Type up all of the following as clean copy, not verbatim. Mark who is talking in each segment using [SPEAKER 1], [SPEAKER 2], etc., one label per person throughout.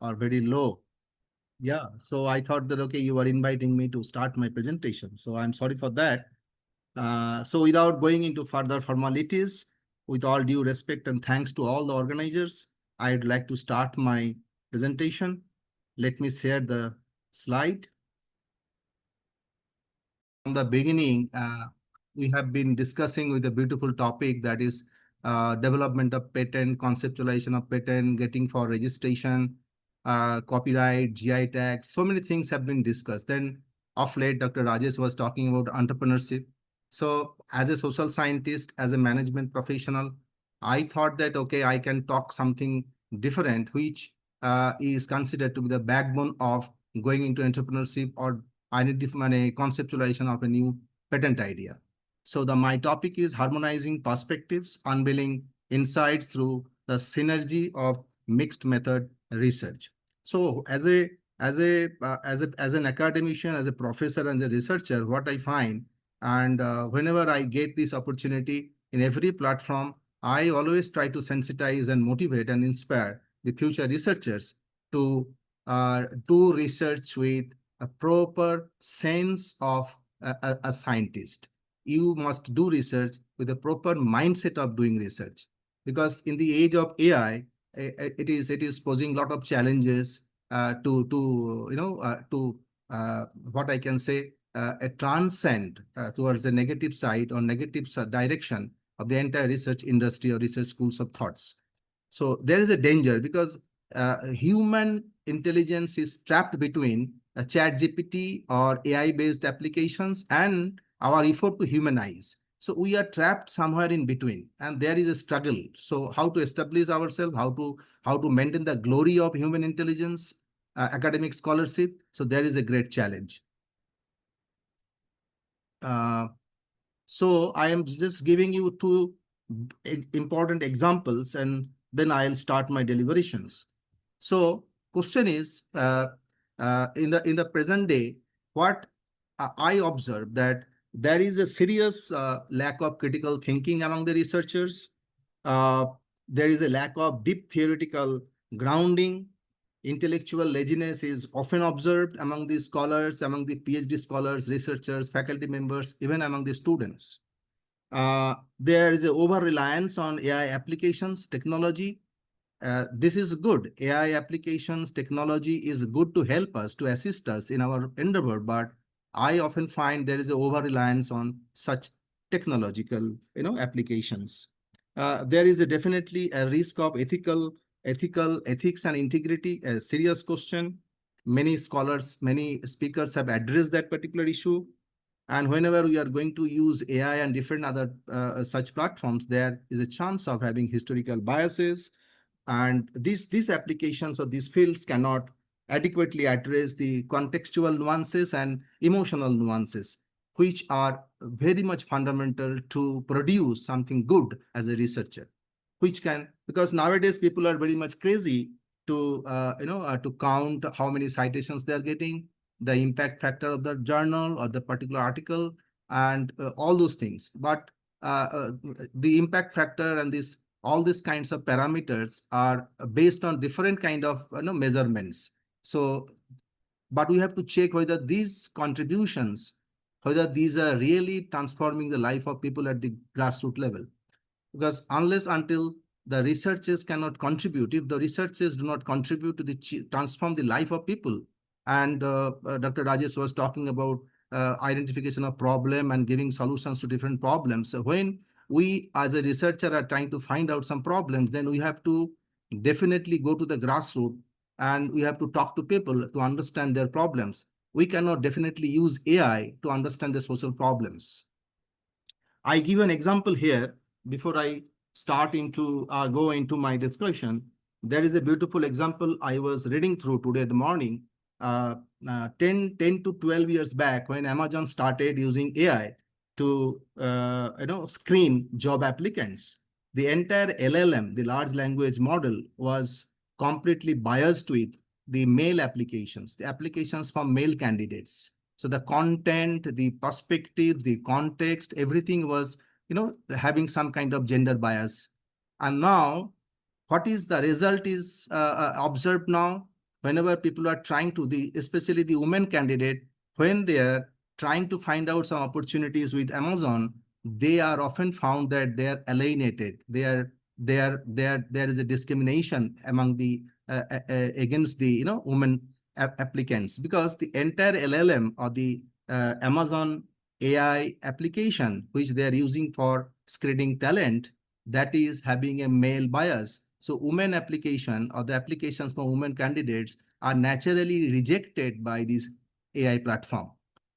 [SPEAKER 1] or very low. Yeah, so I thought that, okay, you were inviting me to start my presentation. So I'm sorry for that. So without going into further formalities, with all due respect and thanks to all the organizers, I'd like to start my presentation. Let me share the slide. From the beginning, we have been discussing with a beautiful topic, that is development of patent, conceptualization of patent, getting for registration, copyright, GI tags. So many things have been discussed. Then of late, Dr. Rajesh was talking about entrepreneurship. So as a social scientist, as a management professional, I thought that, okay, I can talk something different, which is considered to be the backbone of going into entrepreneurship or identify a conceptualization of a new patent idea. So my topic is harmonizing perspectives, unveiling insights through the synergy of mixed method research. So as an academician, as a professor, and a researcher, what I find, and whenever I get this opportunity in every platform, I always try to sensitize and motivate and inspire the future researchers to do research with a proper sense of a scientist. You must do research with a proper mindset of doing research, because in the age of AI, it is posing a lot of challenges to what I can say, a transcend towards the negative side or negative direction of the entire research industry or research schools of thoughts. So there is a danger, because human intelligence is trapped between a chat GPT or AI-based applications and our effort to humanize. So we are trapped somewhere in between, and there is a struggle. So how to establish ourselves, how to maintain the glory of human intelligence, academic scholarship. So there is a great challenge. Uh, so I am just giving you two important examples, and then I'll start my deliberations. So question is, in the present day, what I observe, that there is a serious lack of critical thinking among the researchers. Uh, there is a lack of deep theoretical grounding. Intellectual laziness is often observed among the scholars, among the PhD scholars, researchers, faculty members, even among the students. There is a over reliance on AI applications, technology. This is good. AI applications, technology is good to help us, to assist us in our endeavor, but I often find there is a over reliance on such technological, applications. There is definitely a risk of ethics and integrity, a serious question. Many scholars, many speakers have addressed that particular issue. And whenever we are going to use AI and different other such platforms, there is a chance of having historical biases, and these applications or these fields cannot adequately address the contextual nuances and emotional nuances, which are very much fundamental to produce something good as a researcher, which can, because nowadays people are very much crazy to count how many citations they are getting, the impact factor of the journal or the particular article, and all those things. But the impact factor and this all these kinds of parameters are based on different kind of measurements. So but we have to check whether these contributions, whether these are really transforming the life of people at the grassroots level. Because unless until the researchers cannot contribute, if the researchers do not contribute to the transform the life of people, and Dr. Rajesh was talking about identification of problem and giving solutions to different problems. So when we as a researcher are trying to find out some problems, then we have to definitely go to the grassroots, and we have to talk to people to understand their problems. We cannot definitely use AI to understand the social problems. I give an example here before I start into go into my discussion. There is a beautiful example I was reading through today in the morning. 10 to 12 years back, when Amazon started using AI to screen job applicants, the entire LLM, the large language model, was completely biased with the male applications, the applications from male candidates. So the content, the perspective, the context, everything was, having some kind of gender bias. And now, what is the result is observed now? whenever people are trying to, especially the women candidate, when they are trying to find out some opportunities with Amazon, they are often found that they are alienated. There is a discrimination among the against the women applicants, because the entire LLM or the Amazon AI application which they are using for screening talent, that is having a male bias. So women application or the applications for women candidates are naturally rejected by this AI platform.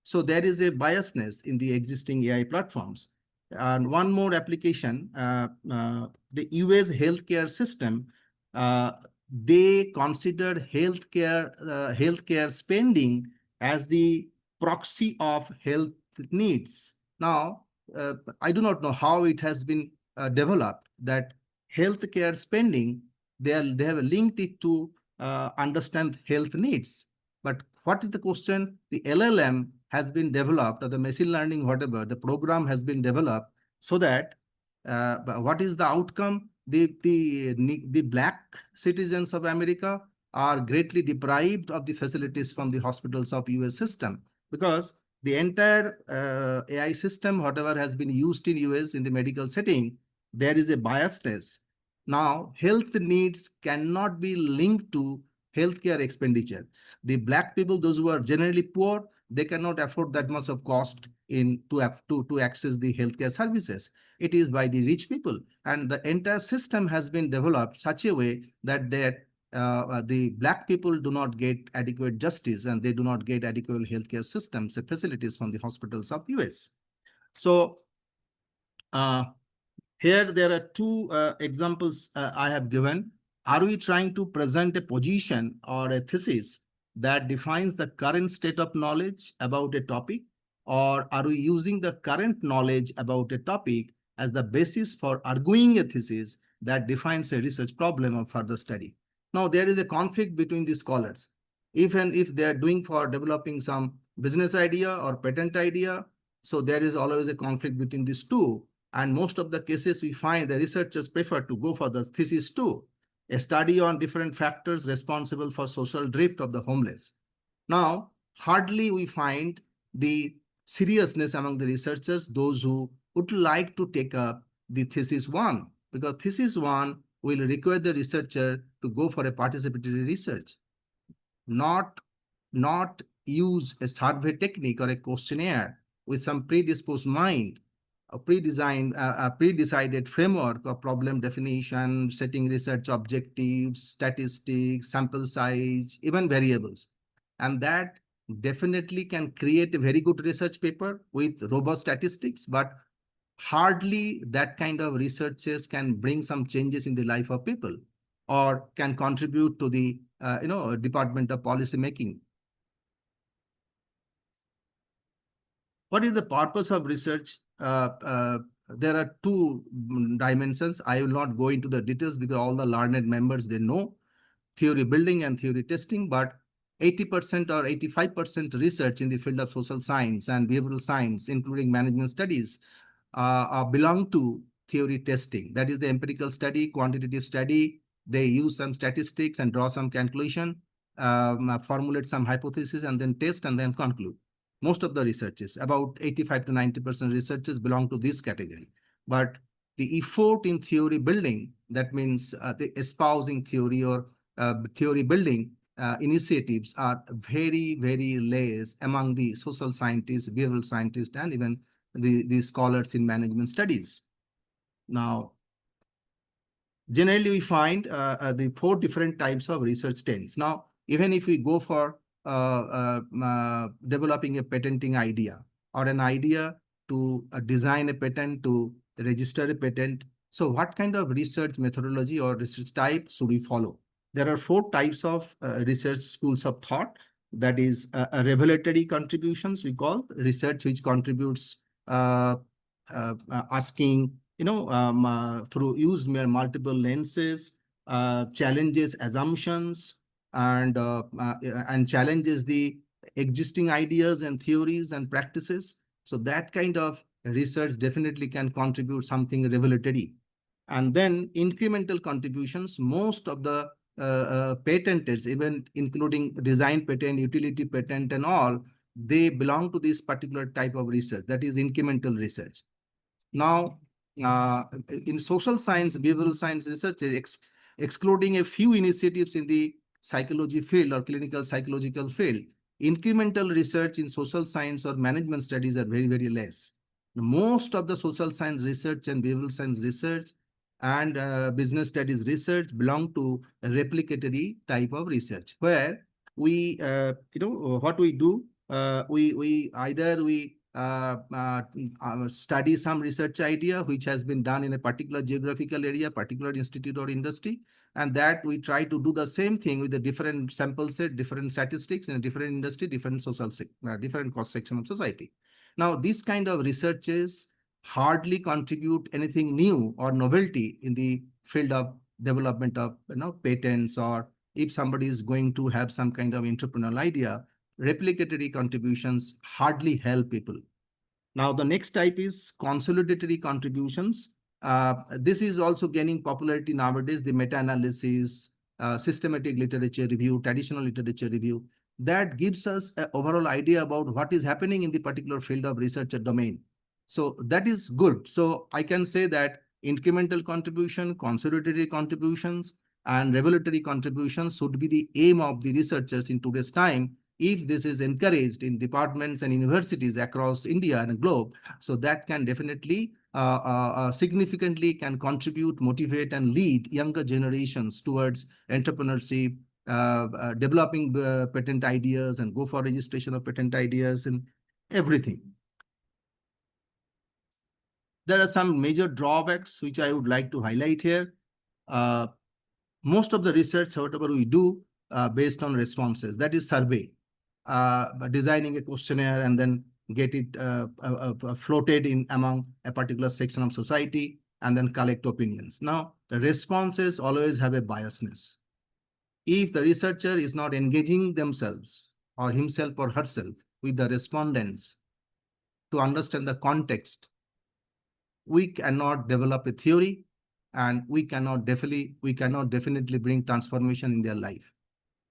[SPEAKER 1] So there is a biasness in the existing AI platforms. And one more application, the US healthcare system, uh, they consider healthcare spending as the proxy of health needs. Now, I do not know how it has been developed that healthcare spending, they have linked it to understand health needs. But what is the question? The LLM has been developed, or the machine learning, whatever, the program has been developed so that what is the outcome? The black citizens of America are greatly deprived of the facilities from the hospitals of US system, because the entire AI system, whatever has been used in US in the medical setting, there is a biasness. Now, health needs cannot be linked to healthcare expenditure. The black people, those who are generally poor, they cannot afford that much of cost in to access the healthcare services. It is by the rich people, and the entire system has been developed such a way that the black people do not get adequate justice, and they do not get adequate healthcare systems and facilities from the hospitals of US. So uh, here there are two examples I have given. Are we trying to present a position or a thesis that defines the current state of knowledge about a topic, or are we using the current knowledge about a topic as the basis for arguing a thesis that defines a research problem or further study? Now, there is a conflict between the scholars. Even if they are doing for developing some business idea or patent idea, so there is always a conflict between these two. And most of the cases we find the researchers prefer to go for the thesis two, a study on different factors responsible for social drift of the homeless. Now, hardly we find the seriousness among the researchers, those who would like to take up the thesis one, because thesis one will require the researcher to go for a participatory research, not use a survey technique or a questionnaire with some predisposed mind, a pre-decided framework of problem definition, setting research objectives, statistics, sample size, even variables. And that definitely can create a very good research paper with robust statistics, but hardly that kind of researches can bring some changes in the life of people or can contribute to the department of policy making. What is the purpose of research? There are two dimensions. I will not go into the details because all the learned members, they know theory building and theory testing, but 80% or 85% research in the field of social science and behavioral science, including management studies, belong to theory testing. That is the empirical study, quantitative study. They use some statistics and draw some conclusion, formulate some hypothesis, and then test and then conclude. Most of the researches, about 85 to 90% researches belong to this category. But the effort in theory building, that means the espousing theory or theory building initiatives are very, very less among the social scientists, behavioral scientists, and even the scholars in management studies. Now, generally we find the four different types of research trends. Now, even if we go for developing a patenting idea or an idea to design a patent, to register a patent, so what kind of research methodology or research type should we follow? There are four types of research schools of thought. That is revelatory contributions, we call research which contributes asking, through use multiple lenses, challenges assumptions, and challenges the existing ideas and theories and practices. So that kind of research definitely can contribute something revelatory. And then incremental contributions, most of the patents, even including design patent, utility patent, and all, they belong to this particular type of research, that is incremental research. Now, in social science, behavioral science research, excluding a few initiatives in the psychology field or clinical psychological field, incremental research in social science or management studies are very, very less. Most of the social science research and behavioral science research and business studies research belong to a replicatory type of research, where we, what we do, we either we study some research idea which has been done in a particular geographical area, particular institute or industry, and that we try to do the same thing with a different sample set, different statistics in a different industry, different different cross section of society. Now, these kind of researches hardly contribute anything new or novelty in the field of development of patents, or if somebody is going to have some kind of entrepreneurial idea, replicatory contributions hardly help people. Now, the next type is consolidatory contributions. This is also gaining popularity nowadays, the meta-analysis, systematic literature review, traditional literature review, that gives us an overall idea about what is happening in the particular field of research or domain. So that is good. So I can say that incremental contribution, consolidatory contributions, and revelatory contributions should be the aim of the researchers in today's time, if this is encouraged in departments and universities across India and globe. So that can definitely significantly can contribute, motivate, and lead younger generations towards entrepreneurship, developing patent ideas, and go for registration of patent ideas and everything. There are some major drawbacks which I would like to highlight here. Most of the research, whatever we do, based on responses, that is survey, designing a questionnaire and then get it floated in among a particular section of society and then collect opinions. Now, the responses always have a biasness. If the researcher is not engaging themselves or himself or herself with the respondents to understand the context, we cannot develop a theory, and we cannot definitely bring transformation in their life.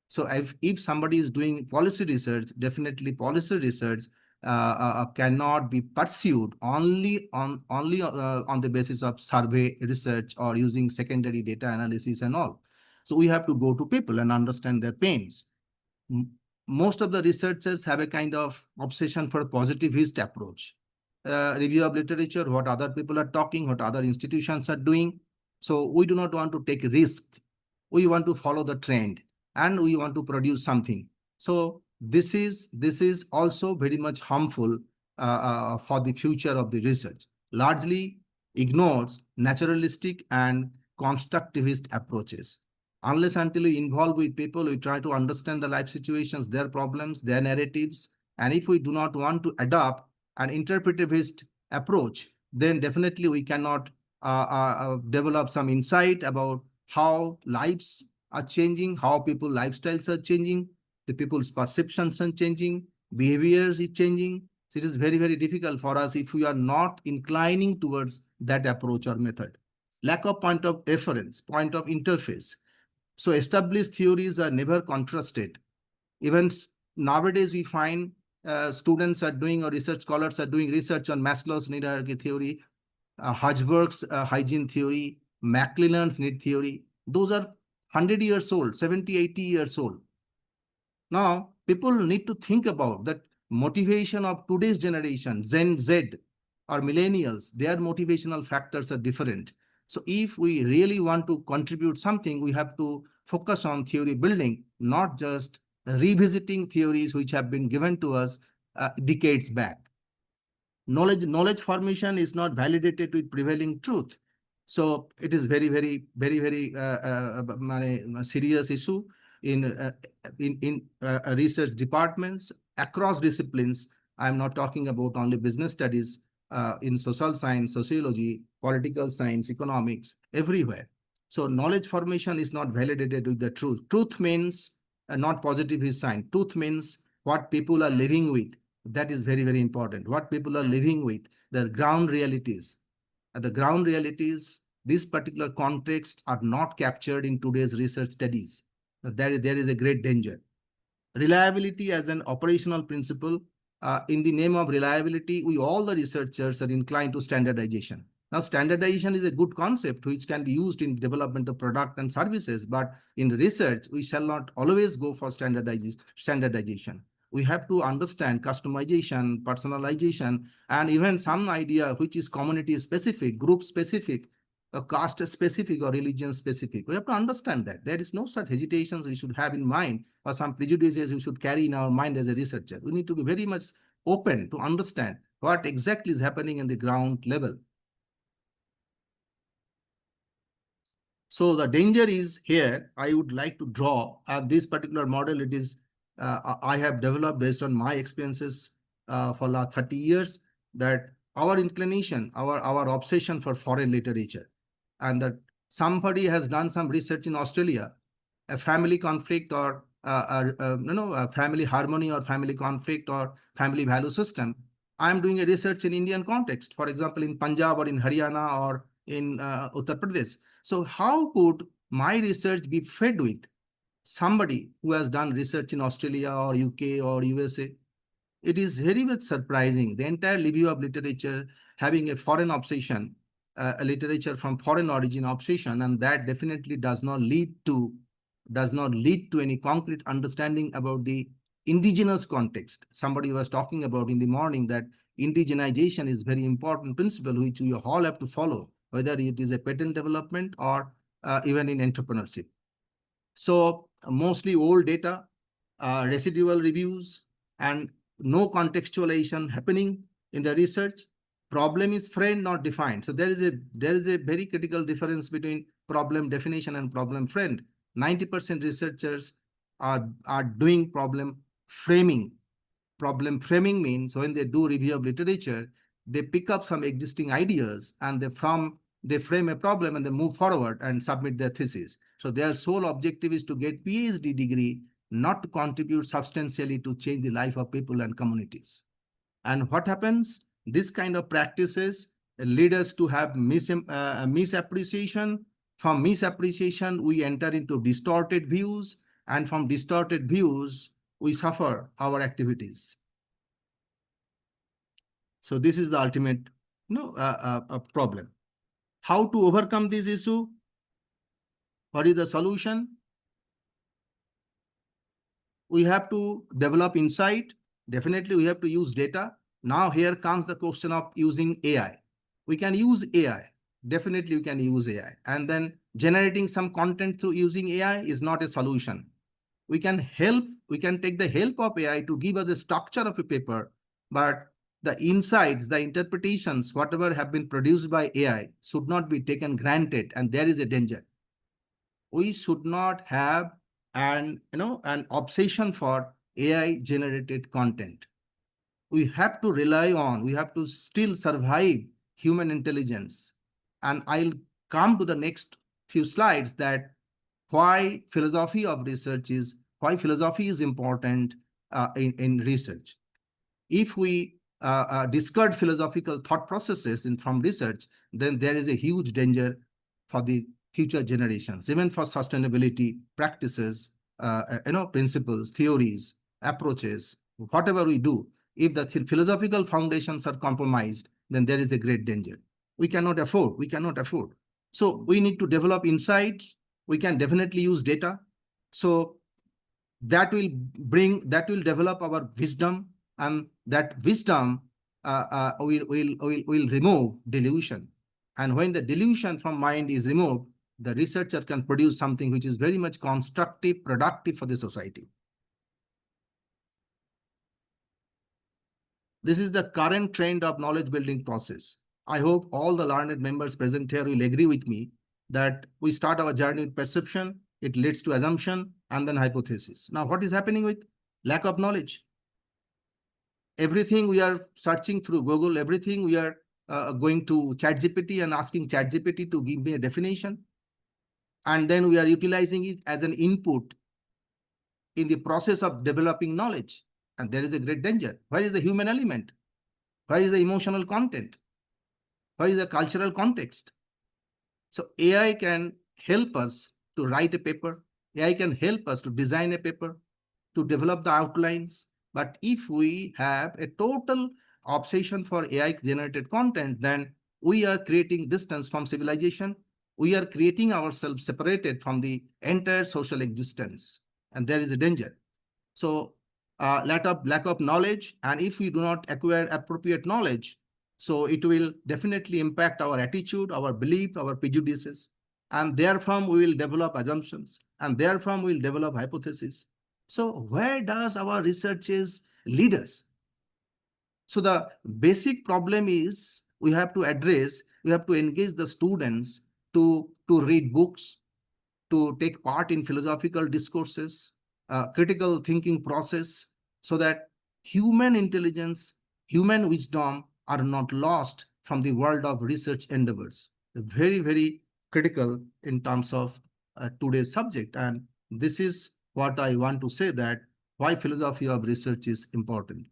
[SPEAKER 1] So if somebody is doing policy research, definitely policy research cannot be pursued only on the basis of survey research or using secondary data analysis and all. So we have to go to people and understand their pains. Most of the researchers have a kind of obsession for a positivist approach. Review of literature, what other people are talking, what other institutions are doing. So we do not want to take risk. We want to follow the trend, and we want to produce something. So this is also very much harmful for the future of the research. Largely ignores naturalistic and constructivist approaches. Unless until we involve with people, we try to understand the life situations, their problems, their narratives. And if we do not want to adopt an interpretivist approach, then definitely we cannot develop some insight about how lives are changing, how people lifestyles are changing, the people's perceptions are changing, behaviors is changing. So it is very, very difficult for us if we are not inclining towards that approach or method. Lack of point of reference, point of interface. So established theories are never contrasted. Even nowadays we find students are doing, or research scholars are doing research on Maslow's need hierarchy theory, Hodgeberg's hygiene theory, McClelland's need theory. Those are 100 years old, 70, 80 years old. Now, people need to think about that motivation of today's generation, Gen Z or millennials, their motivational factors are different. So if we really want to contribute something, we have to focus on theory building, not just revisiting theories which have been given to us decades back. Knowledge formation is not validated with prevailing truth. So it is very, very, very, very serious issue in research departments across disciplines. I'm not talking about only business studies, in social science, sociology, political science, economics, everywhere. So knowledge formation is not validated with the truth. Truth means not positivist science. Truth means what people are living with. That is very, very important. What people are living with, their ground realities. The ground realities these particular contexts are not captured in today's research studies. There is a great danger. Reliability as an operational principle. In the name of reliability, we all the researchers are inclined to standardization. Now, standardization is a good concept which can be used in development of product and services, but in research, we shall not always go for standardization. We have to understand customization, personalization, and even some idea which is community specific, group specific, caste specific or religion specific. We have to understand that there is no such hesitations we should have in mind or some prejudices we should carry in our mind as a researcher. We need to be very much open to understand what exactly is happening in the ground level. So the danger is here. I would like to draw this particular model. It is I have developed based on my experiences for last 30 years, that our inclination, our obsession for foreign literature, and that somebody has done some research in Australia, a family conflict or a family harmony or family conflict or family value system. I'm doing a research in Indian context, for example, in Punjab or in Haryana or in Uttar Pradesh. So how could my research be fed with somebody who has done research in Australia or UK or USA? It is very much surprising. The entire review of literature having a foreign obsession, a literature from foreign origin obsession, and that definitely does not lead to any concrete understanding about the indigenous context. Somebody was talking about in the morning that indigenization is very important principle which we all have to follow, whether it is a patent development or even in entrepreneurship. So mostly old data, residual reviews, and no contextualization happening in the research. Problem is framed, not defined. So there is a very critical difference between problem definition and problem framed. 90% researchers are doing problem framing. Problem framing means when they do review of literature, they pick up some existing ideas and they frame a problem and they move forward and submit their thesis. So their sole objective is to get PhD degree, not to contribute substantially to change the life of people and communities. And what happens? This kind of practices lead us to have misappreciation. From misappreciation, we enter into distorted views, and from distorted views, we suffer our activities. So this is the ultimate problem. How to overcome this issue? What is the solution? We have to develop insight. Definitely, we have to use data. Now, here comes the question of using AI. We can use AI. Definitely, we can use AI. And then generating some content through using AI is not a solution. We can take the help of AI to give us a structure of a paper, but the insights, the interpretations, whatever have been produced by AI should not be taken granted, and there is a danger. We should not have an obsession for AI generated content. We have to rely on, we have to still survive human intelligence. And I'll come to the next few slides that why philosophy is important in research. If we discard philosophical thought processes from research, then there is a huge danger for the future generations, even for sustainability practices, principles, theories, approaches, whatever we do. If the philosophical foundations are compromised, then there is a great danger. We cannot afford. So we need to develop insights. We can definitely use data. So that will develop our wisdom, and that wisdom will remove delusion. And when the delusion from mind is removed, the researcher can produce something which is very much constructive, productive for the society. This is the current trend of knowledge building process. I hope all the learned members present here will agree with me that we start our journey with perception, it leads to assumption, and then hypothesis. Now, what is happening with lack of knowledge? Everything we are searching through Google, everything we are going to ChatGPT and asking ChatGPT to give me a definition. And then we are utilizing it as an input in the process of developing knowledge. And there is a great danger. Where is the human element? Where is the emotional content? Where is the cultural context? So AI can help us to write a paper. AI can help us to design a paper, to develop the outlines. But if we have a total obsession for AI generated content, then we are creating distance from civilization. We are creating ourselves separated from the entire social existence. And there is a danger. So lack of knowledge, and if we do not acquire appropriate knowledge, so it will definitely impact our attitude, our belief, our prejudices, and therefrom we will develop assumptions, and therefrom we will develop hypotheses. So where does our researches lead us? So the basic problem is we have to address, we have to engage the students to read books, to take part in philosophical discourses, critical thinking process, so that human intelligence, human wisdom are not lost from the world of research endeavors. Very, very critical in terms of today's subject. And this is what I want to say, that why philosophy of research is important.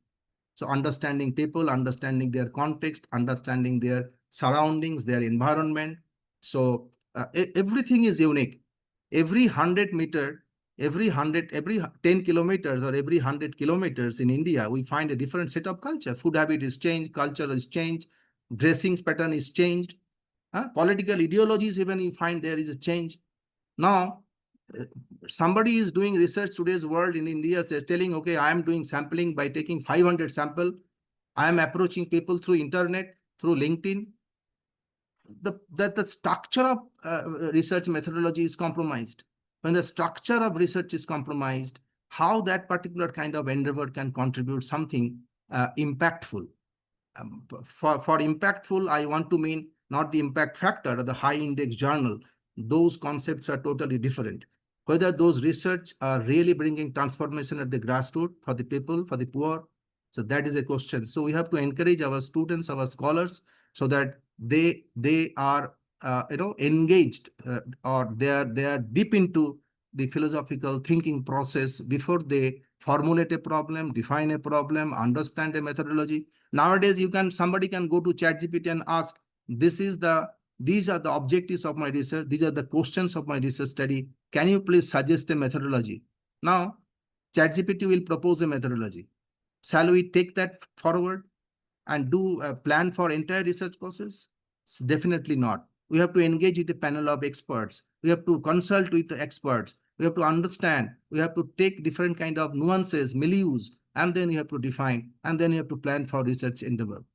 [SPEAKER 1] So understanding people, understanding their context, understanding their surroundings, their environment. So everything is unique. Every 100 meter, every 10 kilometers or every 100 kilometers in India, we find a different set of culture. Food habit is changed, culture is changed, dressing pattern is changed. Political ideologies, even you find there is a change. Now, uh, somebody is doing research today's world in India, says telling, okay, I am doing sampling by taking 500 sample. I am approaching people through internet, through LinkedIn. The structure of research methodology is compromised. When the structure of research is compromised, how that particular kind of endeavor can contribute something impactful. For impactful, I want to mean not the impact factor or the high index journal. Those concepts are totally different. Whether those research are really bringing transformation at the grassroots for the people, for the poor. So that is a question. So we have to encourage our students, our scholars, so that they are engaged, or they are deep into the philosophical thinking process before they formulate a problem, define a problem, understand a methodology. Nowadays, somebody can go to ChatGPT and ask, these are the objectives of my research, these are the questions of my research study. Can you please suggest a methodology? Now, ChatGPT will propose a methodology. Shall we take that forward and do a plan for entire research process? Definitely not. We have to engage with a panel of experts. We have to consult with the experts. We have to understand. We have to take different kind of nuances, milieus, and then you have to define, and then you have to plan for research endeavor.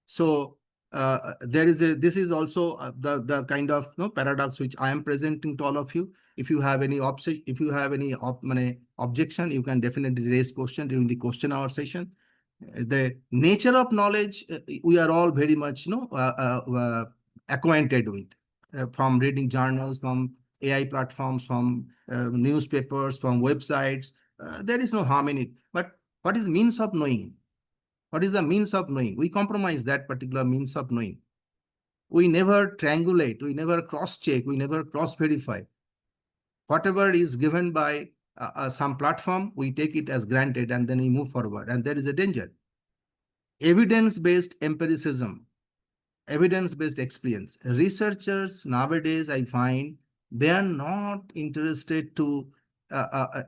[SPEAKER 1] So this is also the kind of paradox which I am presenting to all of you. If you have any objection, you can definitely raise question during the question hour session. The nature of knowledge, we are all very much acquainted with, from reading journals, from AI platforms, from newspapers, from websites. There is no harm in it. But what is means of knowing? What is the means of knowing? We compromise that particular means of knowing. We never triangulate, we never cross-check, we never cross-verify. Whatever is given by some platform, we take it as granted and then we move forward. And there is a danger. Evidence-based empiricism, evidence-based experience. Researchers nowadays, I find, they are not interested to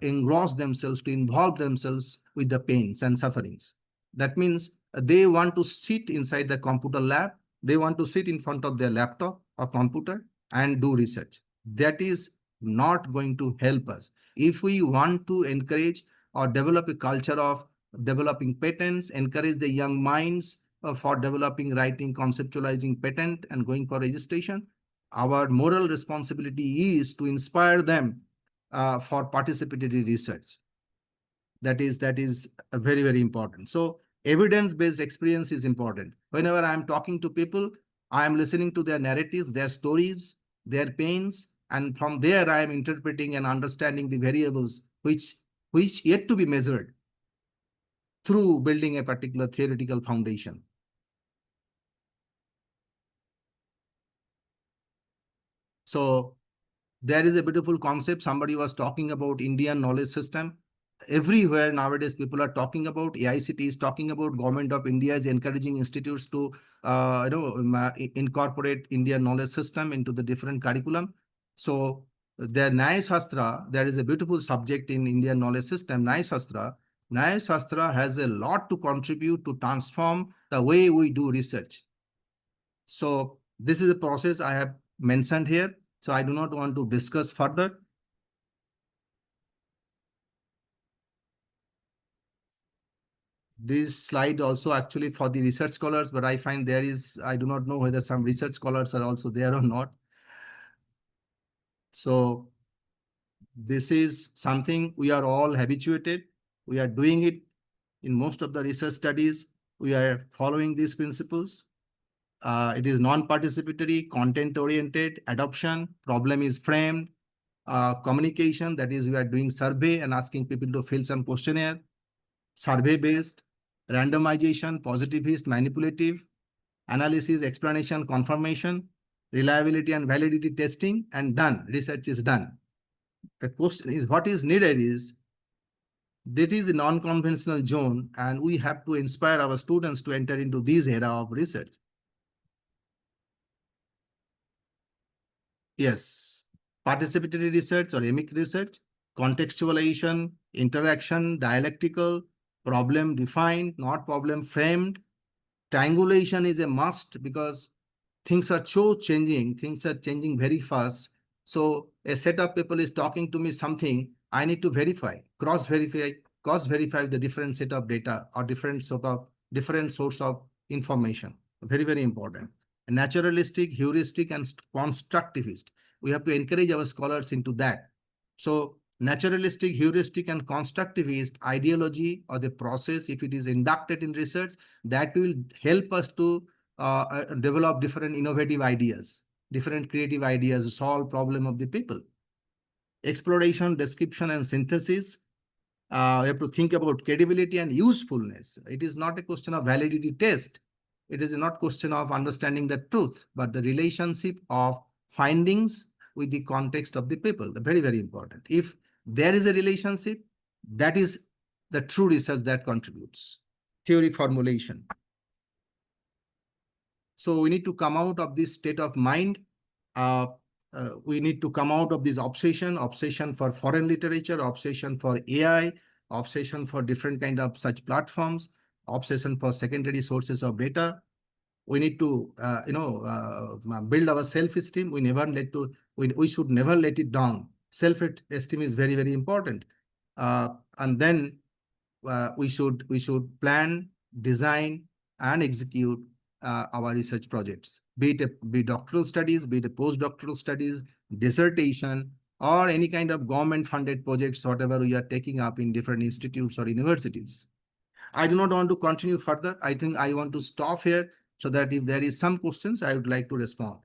[SPEAKER 1] engross themselves, to involve themselves with the pains and sufferings. That means they want to sit inside the computer lab, they want to sit in front of their laptop or computer and do research. That is not going to help us. If we want to encourage or develop a culture of developing patents, encourage the young minds for developing, writing, conceptualizing patent and going for registration, our moral responsibility is to inspire them for participatory research. That is very, very important. So evidence-based experience is important. Whenever I am talking to people, I am listening to their narratives, their stories, their pains, and from there I am interpreting and understanding the variables which yet to be measured through building a particular theoretical foundation. So there is a beautiful concept. Somebody was talking about Indian knowledge system. everywhere nowadays people are talking about, AICT is talking about, Government of India is encouraging institutes to incorporate Indian knowledge system into the different curriculum. So the Nyaya Shastra, there is a beautiful subject in Indian knowledge system, Nyaya Shastra. Nyaya Shastra has a lot to contribute to transform the way we do research. So this is a process I have mentioned here. So I do not want to discuss further. This slide also actually for the research scholars, but I find there is, I do not know whether some research scholars are also there or not. So this is something we are all habituated. We are doing it in most of the research studies. We are following these principles. It is non-participatory, content-oriented, adoption, problem is framed, communication, that is we are doing survey and asking people to fill some questionnaire, survey-based, randomization, positivist, manipulative, analysis, explanation, confirmation, reliability and validity testing, and done. Research is done. The question is, what is needed is, that is a non-conventional zone, and we have to inspire our students to enter into this era of research. Yes, participatory research or emic research, contextualization, interaction, dialectical, problem defined, not problem framed. Triangulation is a must because things are so changing, things are changing very fast. So a set of people is talking to me something, I need to verify, cross verify the different set of data or different source of information. Very, very important. Naturalistic, heuristic, and constructivist. We have to encourage our scholars into that. So naturalistic, heuristic, and constructivist ideology or the process, if it is inducted in research, that will help us to develop different innovative ideas, different creative ideas to solve problem of the people. Exploration, description, and synthesis. We have to think about credibility and usefulness. It is not a question of validity test. It is not question of understanding the truth, but the relationship of findings with the context of the people. Very, very important. If there is a relationship, that is the true research that contributes. Theory formulation. So we need to come out of this state of mind. We need to come out of this obsession for foreign literature, obsession for AI, obsession for different kind of such platforms, obsession for secondary sources of data. We need to, build our self-esteem. We should never let it down. Self-esteem is very, very important. And then we should plan, design, and execute our research projects, be doctoral studies, be it postdoctoral studies, dissertation, or any kind of government-funded projects, whatever we are taking up in different institutes or universities. I do not want to continue further. I think I want to stop here so that if there is some questions, I would like to respond.